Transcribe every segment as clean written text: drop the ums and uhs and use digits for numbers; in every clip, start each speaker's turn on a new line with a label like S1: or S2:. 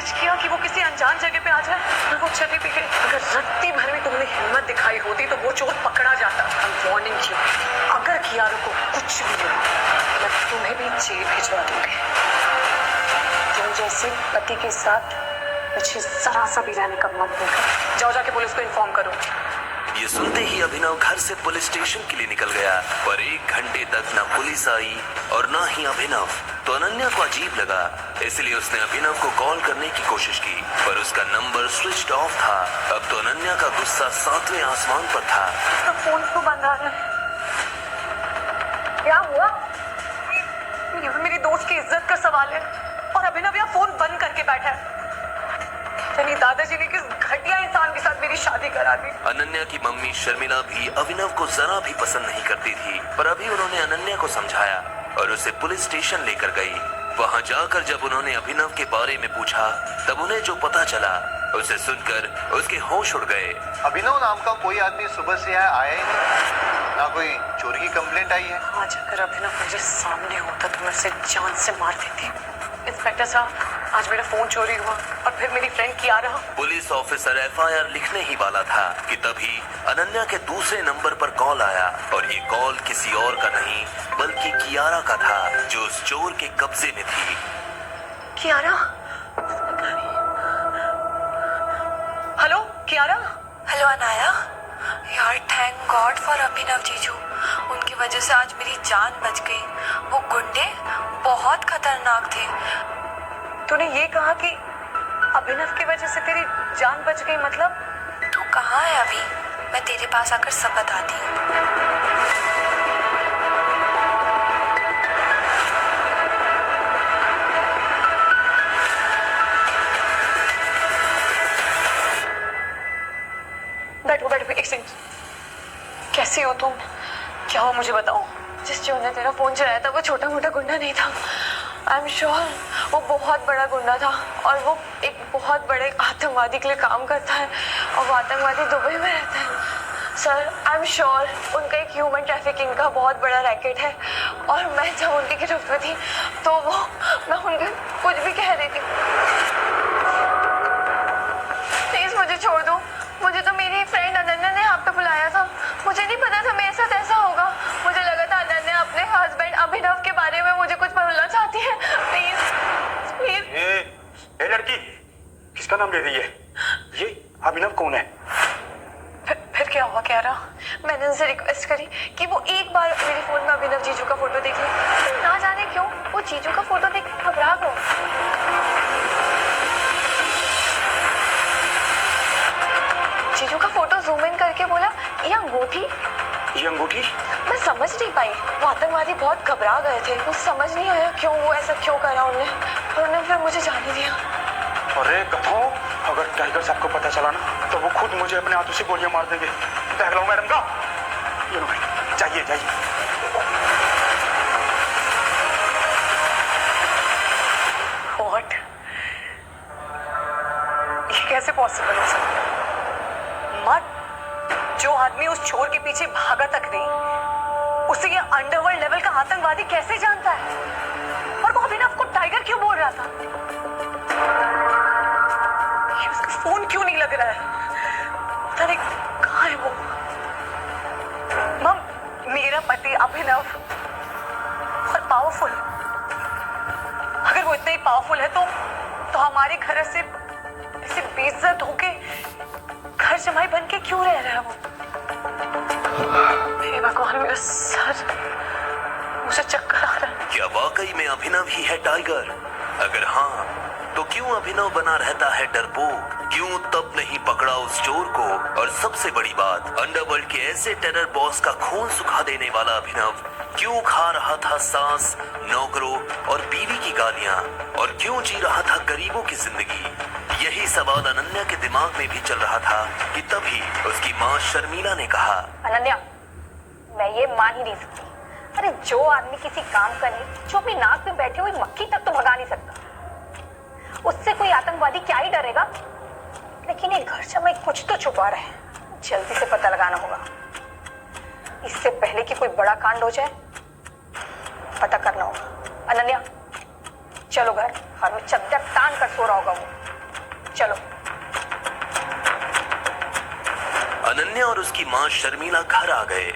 S1: Message किया कि वो किसी अनजान जगह पे आ जाए और वो चली भी गई। अगर रत्ती भर में तुमने हिम्मत दिखाई होती तो वो चोर पकड़ा जाता। वार्निंग की, अगर कियारा को कुछ भी हुआ मैं तुम्हें भी जेल भिजवा दूंगी। तुम जैसे पति के साथ मुझे जरा सा भी रहने का मन नहीं कर। जाओ जाके पुलिस को इन्फॉर्म करो।
S2: ये सुनते ही अभिनव घर से पुलिस स्टेशन के लिए निकल गया, पर 1 घंटे तक न पुलिस आई और न ही अभिनव। तो अनन्या को अजीब लगा, इसलिए उसने अभिनव को कॉल करने की कोशिश की, पर उसका नंबर स्विच्ड ऑफ था। अब तो अनन्या का गुस्सा 7वें आसमान पर था।
S1: तो फोन क्यों बंद आ रहा है? क्या हुआ? ये मेरी दोस्त की इज्जत का सवाल है और अभिनव यहाँ फोन बंद करके बैठा है। यानी दादाजी ने किस घटिया इंसान के साथ मेरी शादी करा दी।
S2: अनन्या की मम्मी शर्मिला भी अभिनव को जरा भी पसंद नहीं करती थी, पर अभी उन्होंने अनन्या को समझाया और उसे पुलिस स्टेशन लेकर गई। वहां जाकर जब उन्होंने अभिनव के बारे में पूछा, तब उन्हें जो पता चला उसे सुनकर उसके होश उड़ गए।
S3: अभिनव नाम का कोई आदमी सुबह से यहाँ आया ही नहीं, ना कोई चोरी की कंप्लेंट आई है।
S1: आज अगर अभिनव मुझे सामने होता तो मैं उसे जान से मार देती। इंस्पेक्टर साहब, आज मेरा फोन चोरी हुआ और फिर मेरी friend Kiara.
S2: Police officer FIR लिखने ही वाला था कि तभी अनन्या के दूसरे नंबर पर कॉल आया और ये कॉल किसी और का नहीं बल्कि कियारा का था, जो उस चोर के कब्जे में थी।
S1: कियारा? हेलो कियारा?
S4: हेलो अनाया। यार थैंक गॉड फॉर अभिनव जीजू, उनकी वजह से आज मेरी जान बच गई। वो गुंडे बहुत खतरनाक थे।
S1: तूने ये कहा कि अभिनव की वजह से तेरी जान बच गई, मतलब?
S4: तू कहाँ है अभी? मैं तेरे पास आकर सब बताती हूँ।
S1: बैठो एक सेकंड। कैसी हो तुम? क्या हो मुझे बताओ। जिस चोर ने तेरा फोन चलाया था वो छोटा मोटा गुंडा नहीं था। आई एम श्योर वो बहुत बड़ा गुंडा था और वो एक बहुत बड़े आतंकवादी के लिए काम करता है और वो आतंकवादी दुबई में रहता है। सर आई एम श्योर उनका एक ह्यूमन ट्रैफिकिंग का बहुत बड़ा रैकेट है और मैं जब उनकी गिरफ्त में थी तो मैं उनके कुछ भी कह देती। प्लीज मुझे छोड़ दो। मुझे तो मेरी फ्रेंड अनन्या ने आप पे बुलाया था। मुझे नहीं पता था मेरे साथ ऐसा होगा। मुझे लगा था अनन्या अपने हस्बैंड अभिनव के बारे में मुझे कुछ बोलना चाहती है। Please please.
S5: ए लड़की, किसका नाम ले रही है? ये अभिनव कौन है?
S1: फिर क्या हुआ कियारा? मैंने उनसे रिक्वेस्ट करी कि वो एक बार मेरे फोन में अभिनव जीजू का फोटो देख ले। ना जाने क्यों वो जीजू का फोटो देख के घबरा गए। जीजू का फोटो जूम इन करके बोला, ये अंगूठी।
S5: ये अंगूठी?
S1: मैं समझ नहीं पाई। वो आतंकवादी बहुत घबरा गए थे। मुझे समझ नहीं आया क्यों वो ऐसा क्यों करा उन्होंने फिर मुझे जाने दिया।
S5: अरे कथो, अगर टाइगर साहब को पता चला ना तो वो खुद मुझे अपने हाथों से गोलियां मार देंगे। देख लो मैडम का। ये लो भाई, जाइए जाइए।
S1: व्हाट? ये कैसे पॉसिबल हो सकता है? मत, जो आदमी उस चोर के पीछे भागा तक नहीं, उसे ये अंडरवर्ल्ड लेवल का आतंकवादी कैसे जानता है? और वो अभिनव को टाइगर क्यों बोल रहा था? ये उसका फोन क्यों नहीं लग रहा है? पता नहीं कहाँ है वो। मम, मेरा पति अभिनव बहुत पावरफुल। अगर वो इतना ही पावरफुल है तो हमारे घर से ऐसे बेइज्जत होके घर जमाई बन के क्यों रह रहा है वो? हे भगवान, मेरा सर, मुझे चक्कर आ रहा है।
S2: क्या वाकई में अभिनव ही है टाइगर? अगर हाँ, तो क्यों अभिनव बना रहता है डरपोक? क्यों तब नहीं पकड़ा उस चोर को? और सबसे बड़ी बात, अंडरवर्ल्ड के ऐसे टेरर बॉस का खून सुखा देने वाला अभिनव क्यों खा रहा था सांस, नौकरों और बीवी की गालियां? और क्यों जी रहा था गरीबों की जिंदगी? यही सवाल अनन्या के दिमाग में भी चल रहा था कि तभी उसकी माँ शर्मिला ने कहा,
S6: अनन्या, मैं ये मान ही नहीं सकती। अरे जो आदमी किसी काम का नहीं, जो अपनी नाक में बैठी हुई मक्खी तक तो भगा नहीं सकता, उससे कोई आतंकवादी क्या ही डरेगा? लेकिन ये घर जमाई कुछ तो छुपा रहा है। जल्दी से पता लगाना होगा, इससे पहले कि कोई बड़ा कांड हो जाए। पता करना होगा। अनन्या, चलो घर, हर वो चद्दर तान कर सो रहा होगा वो।
S2: उसकी माँ शर्मिला घर आ गए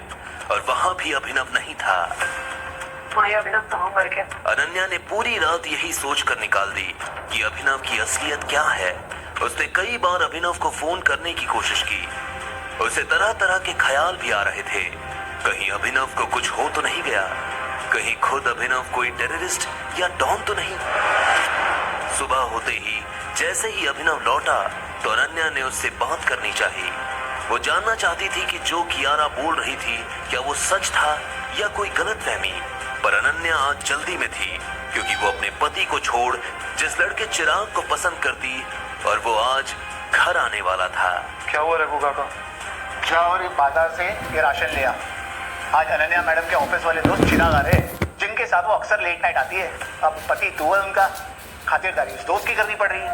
S2: और वहाँ भी अभिनव नहीं था।
S1: माया अभिनव कहाँ मर गया?
S2: अनन्या ने पूरी रात यही सोचकर निकाल दी कि अभिनव की असलियत क्या है। उसने कई बार अभिनव को फोन करने की कोशिश की। उसे तरह तरह के ख्याल भी आ रहे थे। कहीं अभिनव को कुछ हो तो नहीं गया, कहीं खुद अभिनव कोई टेररिस्ट या डॉन तो नहीं। सुबह होते ही जैसे ही अभिनव लौटा तो अनन्या ने उससे बात करनी चाहिए। वो जानना चाहती थी कि जो कियारा बोल रही थी क्या वो सच था या कोई गलतफहमी। पर अनन्या आज जल्दी में थी क्योंकि वो अपने पति को छोड़ जिस लड़के चिराग को पसंद करती और वो आज घर आने वाला था।
S5: क्या हुआ रघु काका?
S3: जा और ये बाजार से ये राशन लिया। आज अनन्या मैडम के ऑफिस वाले दोस्त चिराग आ रहे, जिनके साथ वो अक्सर लेट नाइट आती है। अब पति तू है उनका, खातिरदारी उस दोस्त की करनी पड़ रही है।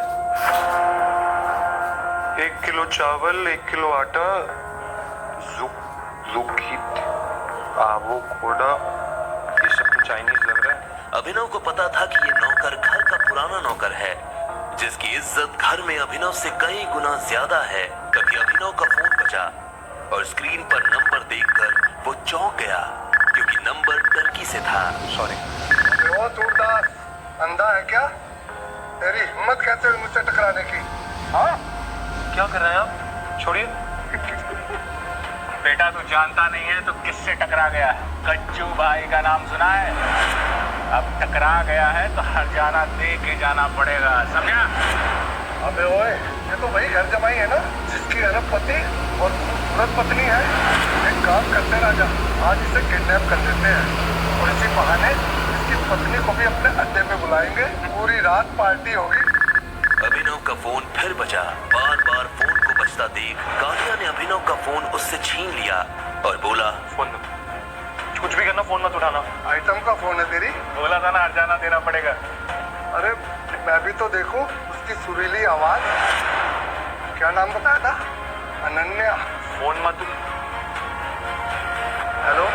S5: 1 किलो चावल, 1 किलो आटा, वो कोडा, ये सब तो चाइनीज लग रहा है।
S2: अभिनव को पता था कि ये नौकर घर का पुराना नौकर है जिसकी इज्जत घर में अभिनव से कई गुना ज्यादा है। तभी अभिनव का फोन बजा और स्क्रीन पर नंबर देखकर वो चौंक गया क्योंकि नंबर टर्की से था।
S5: सॉरी।
S7: वो सूरदास अंधा है क्या? तेरी हिम्मत कैसे हुई मुझसे टकराने की? हाँ,
S5: क्या कर रहे हैं आप? छोड़िए।
S8: बेटा तू जानता नहीं है तो किससे टकरा गया है? कच्चू भाई का नाम सुना है? अब टकरा गया है तो हरजाना दे के जाना पड़ेगा, समझा?
S7: अबे ओए, ये तो वही घर जमाई है ना जिसकी अरबपति और खूबसूरत पत्नी है। एक काम करते राजा, आज इसे किडनैप कर लेते हैं और इसी बहाने इसकी पत्नी को भी अपने अड्डे में बुलाएंगे। पूरी रात पार्टी होगी।
S2: अभिनव का फोन फिर बजा। बार बार फोन को बजता देख कालिया ने अभिनव का फोन उससे छीन लिया और बोला,
S5: फोन मत, कुछ भी करना, फोन मत उठाना।
S7: आइटम का फोन है तेरी?
S8: बोला था ना हरजाना देना पड़ेगा।
S7: अरे मैं भी तो देखूं उसकी सुरीली आवाज। क्या नाम बताया था? अनन्या।
S5: फोन मत।
S7: हेलो।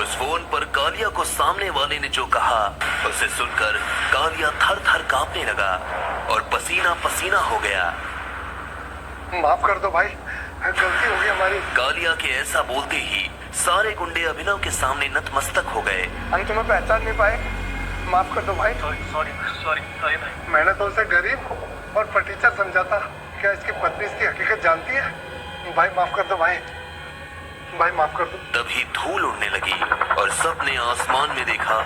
S2: उस फोन पर कालिया को सामने वाले ने जो कहा उसे सुनकर कालिया थर थर कांपने लगा और पसीना पसीना हो गया।
S7: माफ कर दो भाई, गलती हो गई हमारी।
S2: कालिया के ऐसा बोलते ही सारे गुंडे अभिनव के सामने नतमस्तक हो गए।
S7: हम तुम्हें पहचान नहीं पाए, माफ कर दो भाई।
S8: सॉरी भाई।
S7: मैंने तो उसे गरीब और फटीचर समझा था। क्या इसकी पत्नी इसकी हकीकत जानती है? भाई माफ कर दो भाई, भाई माफ कर दो।
S2: तभी धूल उड़ने लगी और सबने आसमान में देखा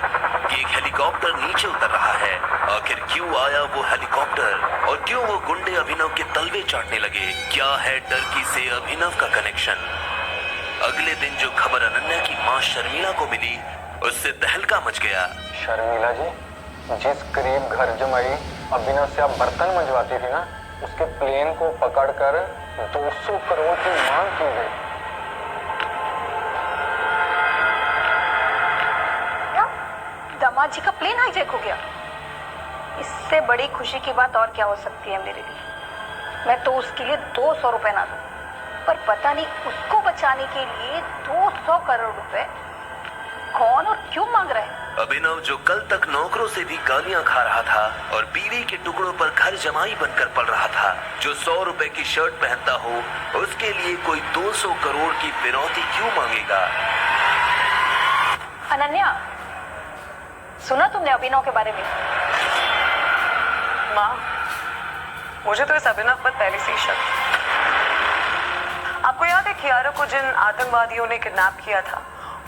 S2: कि एक हेलीकॉप्टर नीचे उतर रहा है। आखिर क्यों आया वो हेलीकॉप्टर और क्यों वो गुंडे अभिनव के तलवे चाटने लगे? क्या है टर्की से अभिनव का कनेक्शन? अगले दिन जो खबर अनन्या की माँ शर्मिला को मिली उससे तहलका मच गया।
S9: शर्मिला जी, जिस करीब घर जमाई अभिनव से आप बर्तन मंजवाती थी ना, उसके प्लेन को पकड़कर 200 करोड़ की मांग की गई।
S6: दामाद जी का प्लेन हाईजैक हो गया। इससे बड़ी खुशी की बात और क्या हो सकती है मेरे लिए। मैं तो उसके लिए 200 रुपए ना दूं, पर पता नहीं उसको बचाने के लिए 200 करोड़ रुपए कौन और क्यों मांग रहे हैं।
S2: अभिनव जो कल तक नौकरों से भी गालियां खा रहा था और बीवी के टुकड़ों पर घर जमाई बनकर पल रहा था, जो 100 रुपए की शर्ट पहनता हो उसके लिए कोई 200 करोड़ की फिरौती क्यों मांगेगा?
S6: अनन्या, सुना तुमने अभिनव के बारे में?
S1: माँ, मुझे तो इस अभिनव पर पहले से ही शक था। आपको याद है कियारा को जिन आतंकवादियों ने किडनैप किया था,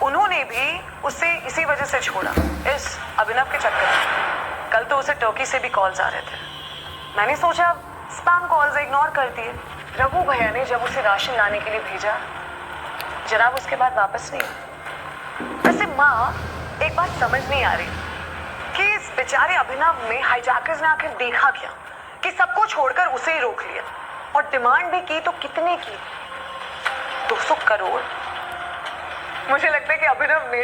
S1: उन्होंने भी उसे इसी वजह से छोड़ा, इस अभिनव के चक्कर में। कल तो उसे टर्की से भी कॉल्स आ रहे थे। मैंने सोचा स्पैम कॉल्स इग्नोर कर दिए। रघु भैया ने जब उसे राशन लाने के लिए भेजा, जनाब उसके बाद वापस नहीं। वैसे माँ, एक बात समझ नहीं आ रही कि इस बेचारे अभिनव में हाईजैकर्स ने आखिर देखा क्या कि सबको छोड़कर उसे ही रोक लिया और डिमांड भी की तो कितने की? 200 करोड़। मुझे लगता है कि अभिनव ने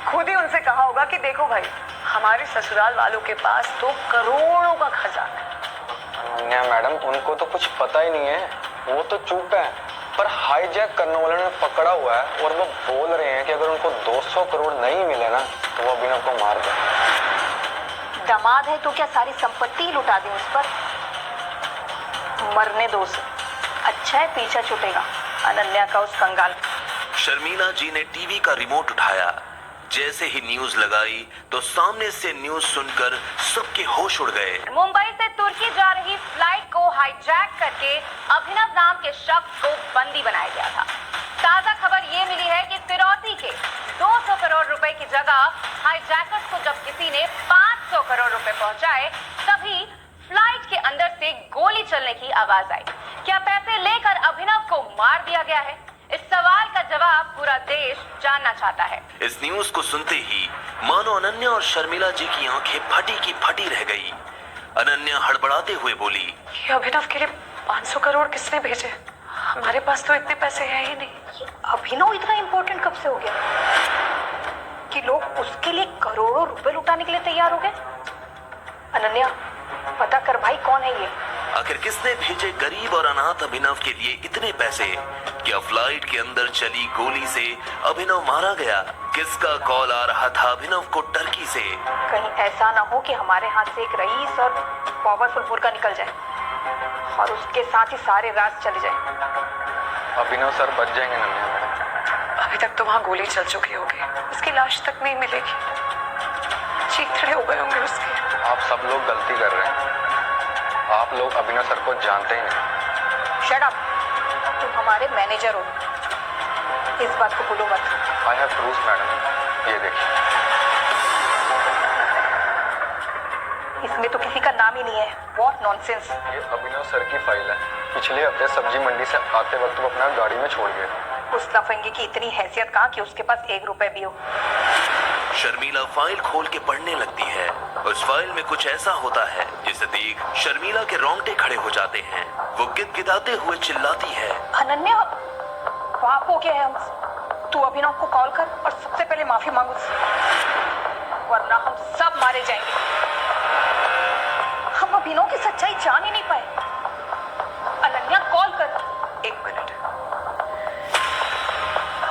S1: खुद ही उनसे कहा होगा कि देखो भाई, हमारे ससुराल वालों के पास तो करोड़ों का खजाना है।
S9: अनन्या मैडम, उनको तो कुछ पता ही नहीं है, वो तो चुप है। पर हाईजैक करने वाले ने पकड़ा हुआ है और वो बोल रहे हैं कि अगर उनको 200 करोड़ नहीं मिले ना तो वो अभिनव को मार दे।
S6: दामाद है तो क्या सारी संपत्ति लुटा दें उस पर? मरने दो उसे, अच्छा है पीछा छूटेगा। अनन्या का उस कंगाल।
S2: शर्मिला जी ने टीवी का रिमोट उठाया। जैसे ही न्यूज लगाई तो सामने से न्यूज सुनकर सबके होश उड़ गए।
S6: मुंबई से तुर्की जा रही फ्लाइट को हाईजैक करके अभिनव नाम के शख्स को बंदी बनाया गया था। ताजा खबर ये मिली है कि फिरौती के 200 करोड़ रुपए की जगह हाईजैकर्स को जब किसी ने 500 करोड़ रुपए पहुंचाए, तभी फ्लाइट के अंदर से गोली चलने की आवाज आई। क्या पैसे लेकर अभिनव को मार दिया गया है? इस सवाल का जवाब पूरा देश जानना चाहता है।
S2: इस न्यूज को सुनते ही मानो अनन्या और शर्मिला जी की आंखें फटी की फटी रह गई। अनन्या हड़बड़ाते हुए बोली,
S1: ये अभिनव के लिए 500 करोड़ किसने भेजे? हमारे पास तो इतने पैसे हैं ही नहीं।
S6: अभिनव इतना इम्पोर्टेंट कब से हो गया कि लोग उसके लिए करोड़ों रुपए लुटाने के लिए तैयार हो गए? अनन्या, पता कर भाई, कौन है ये?
S2: आखिर किसने भेजे गरीब और अनाथ अभिनव के लिए इतने पैसे? क्या फ्लाइट के अंदर चली गोली से अभिनव मारा गया? किसका कॉल आ रहा था अभिनव को टर्की से?
S6: कहीं ऐसा ना हो कि हमारे हाथ से एक रईस और पावरफुल मुर्गा निकल जाए और उसके साथ ही सारे राज चले जाए।
S9: अभिनव सर बच जाएंगे अनन्या मैडम।
S1: अभी तक तो वहाँ गोली चल चुकी होगी, उसकी लाश तक नहीं मिलेगी। चीथड़े हो गए होंगे उसके।
S9: आप सब लोग गलती कर रहे हैं। आप लोग अभिनव सर को जानते ही नहीं।
S6: शट अप, तुम हमारे मैनेजर हो, इस बात को भूलो मत।
S9: आई हैव प्रूफ मैडम, ये देखिए।
S6: इसमें तो किसी का नाम ही नहीं है। What nonsense.
S9: ये अभिनव सर की फाइल है। पिछले हफ्ते सब्जी मंडी से आते वक्त वो अपना गाड़ी में छोड़ गए।
S6: उस लफंगे की इतनी हैसियत कहाँ कि उसके पास 1 रुपए भी हो।
S2: शर्मिला फाइल खोल के पढ़ने लगती है। उस फाइल में कुछ ऐसा होता है जिसे देख शर्मिला के रोंगटे खड़े हो जाते हैं। वो गिदगिदाते हुए चिल्लाती है,
S6: अनन्या, पाप हो गया है हमसे। तू अभिनव को कॉल कर और सबसे पहले माफी मांग उससे, वरना हम सब मारे जाएंगे। हम अभिनव की सच्चाई जान ही नहीं पाए। अनन्या, कॉल कर।
S1: 1 मिनट।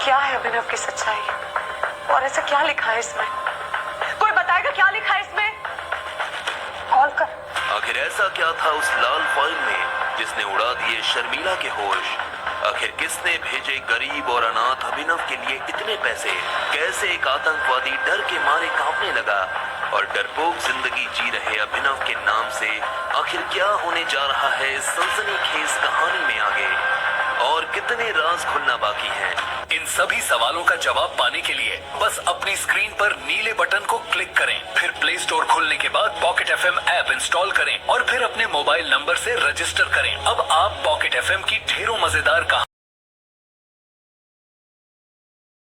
S1: क्या है अभिनव की सच्चाई और ऐसा क्या लिखा है इसमें? कोई बताएगा क्या लिखा है इसमें?
S6: कॉल कर।
S2: आखिर ऐसा क्या था उस लाल फाइल में जिसने उड़ा दिए शर्मिला के होश? आखिर किसने भेजे गरीब और अनाथ अभिनव के लिए इतने पैसे? कैसे एक आतंकवादी डर के मारे कांपने लगा? और डरपोक जिंदगी जी रहे अभिनव के नाम से आखिर क्या होने जा रहा है इस सनसनीखेज कहानी में आगे? और कितने राज खुलना बाकी हैं? इन सभी सवालों का जवाब पाने के लिए बस अपनी स्क्रीन पर नीले बटन को क्लिक करें, फिर प्ले स्टोर खोलने के बाद पॉकेट FM ऐप इंस्टॉल करें और फिर अपने मोबाइल नंबर से रजिस्टर करें। अब आप पॉकेट FM की ढेरों मजेदार कहानी